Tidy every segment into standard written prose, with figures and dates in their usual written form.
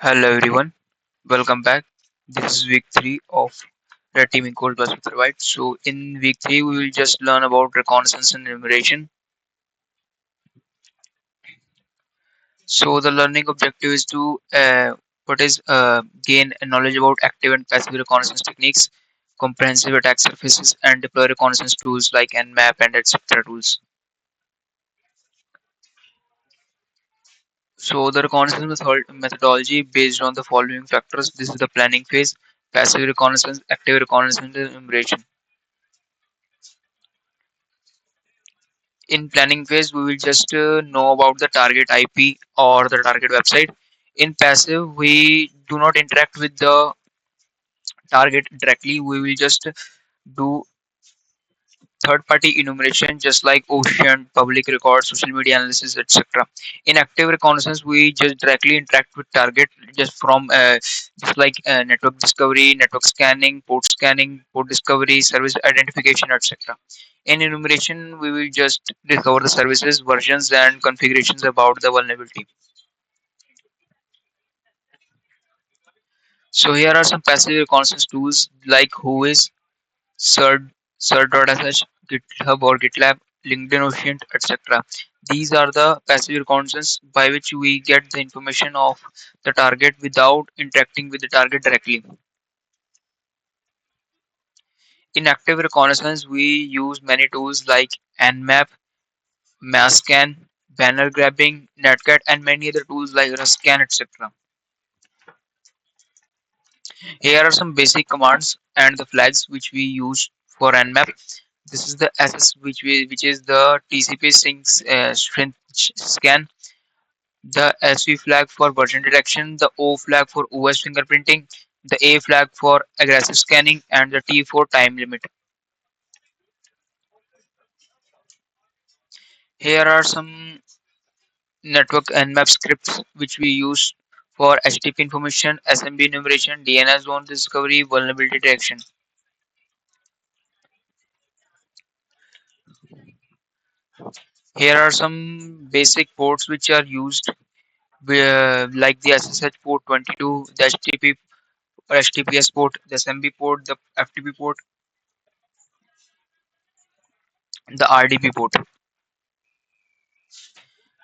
Hello everyone, welcome back. This is week 3 of Red Teaming Cold Plus with White. So in week 3 we will just learn about reconnaissance and enumeration. So the learning objective is to gain a knowledge about active and passive reconnaissance techniques, comprehensive attack surfaces and deploy reconnaissance tools like Nmap and etc. tools. So the reconnaissance methodology based on the following factors. This is the planning phase, passive reconnaissance, active reconnaissance and enumeration. In planning phase we will just know about the target IP or the target website. In passive we do not interact with the target directly, we will just do third party enumeration just like ocean public records social media analysis etc. In active reconnaissance we just directly interact with target just from just like network discovery, network scanning, port discovery, service identification etc. In enumeration we will just discover the services versions and configurations about the vulnerability. So here are some passive reconnaissance tools like Whois, Cert, Cert.sh, GitHub or GitLab, LinkedIn Ocean, etc. These are the passive reconnaissance by which we get the information of the target without interacting with the target directly. In active reconnaissance, we use many tools like Nmap, Masscan, banner grabbing, Netcat, and many other tools like Ruscan, etc. Here are some basic commands and the flags which we use for Nmap. This is the SS which is the TCP sync strength scan, the SV flag for version detection, the O flag for OS fingerprinting, the A flag for aggressive scanning, and the T for time limit. Here are some network Nmap scripts which we use for HTTP information, SMB enumeration, DNS zone discovery, vulnerability detection. Here are some basic ports which are used like the SSH port 22, the HTTP or HTTPS port, the SMB port, the FTP port, the RDP port.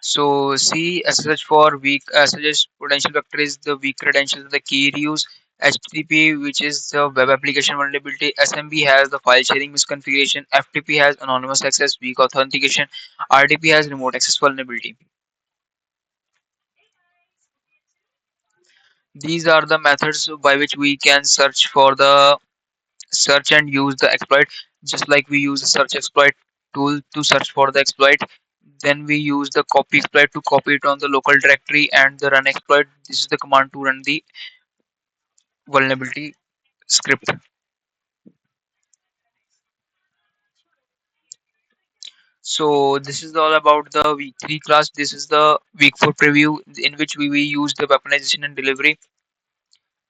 So C SSH for weak SSH potential vector is the weak credentials, the key reuse. HTTP, which is the web application vulnerability. SMB has the file sharing misconfiguration. FTP has anonymous access, weak authentication. RDP has remote access vulnerability. These are the methods by which we can search and use the exploit, just like we use the search exploit tool to search for the exploit. Then we use the copy exploit to copy it on the local directory, and the run exploit, this is the command to run the vulnerability script. So this is all about the week 3 class. This is the week 4 preview in which we will use the weaponization and delivery.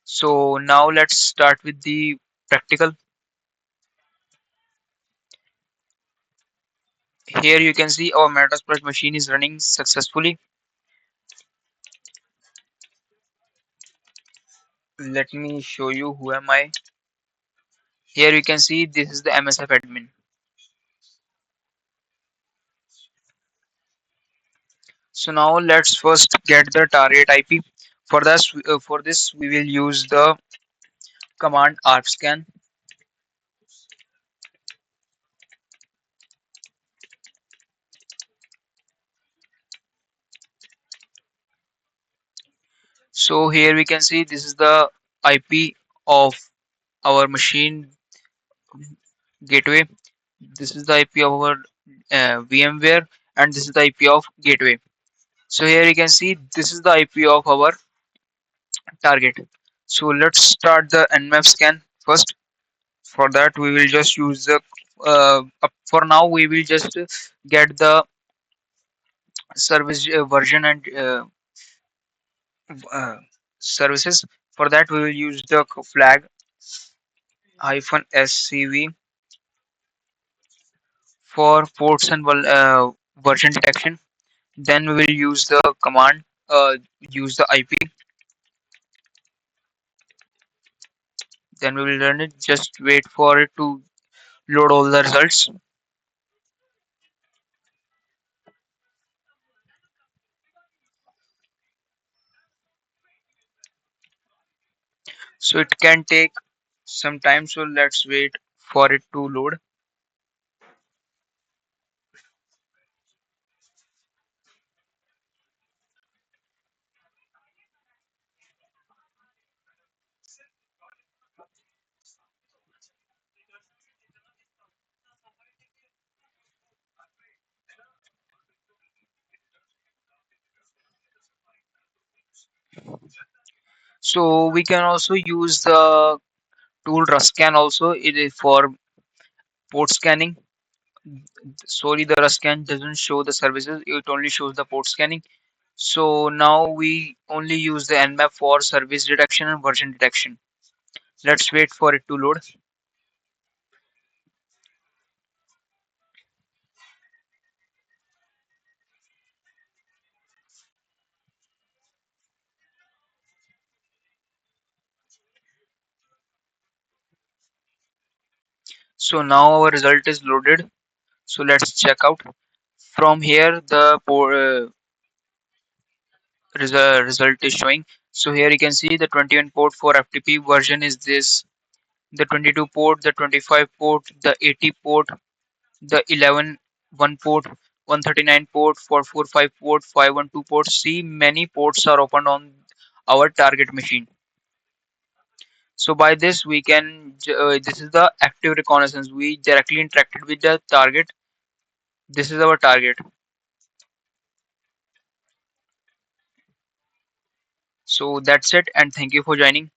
So now let's start with the practical. Here you can see our Metasploit machine is running successfully. Let me show you who am I. Here you can see this is the MSF admin. So now let's first get the target IP. For this we will use the command arcscan. So here we can see this is the IP of our machine gateway. This is the IP of our VMware, and this is the IP of gateway. So here you can see this is the IP of our target. So let's start the Nmap scan first. For that we will just use the for now we will just get the service version and uh, services. For that we will use the flag -scv for ports and version detection. Then we will use the command use the IP. Then we will run it. Just wait for it to load all the results. So it can take some time. So let's wait for it to load. So we can also use the tool Ruscan also. It is for port scanning. Sorry, the Ruscan doesn't show the services. It only shows the port scanning. So now we only use the Nmap for service detection and version detection. Let's wait for it to load. So now our result is loaded. So let's check out. From here, the result is showing. So here you can see the 21 port for FTP version is this. The 22 port, the 25 port, the 80 port, the 11 1 port, 139 port, 445 port, 512 port. See, many ports are opened on our target machine. So by this we can this is the active reconnaissance. We directly interacted with the target. This is our target. So that's it, and thank you for joining.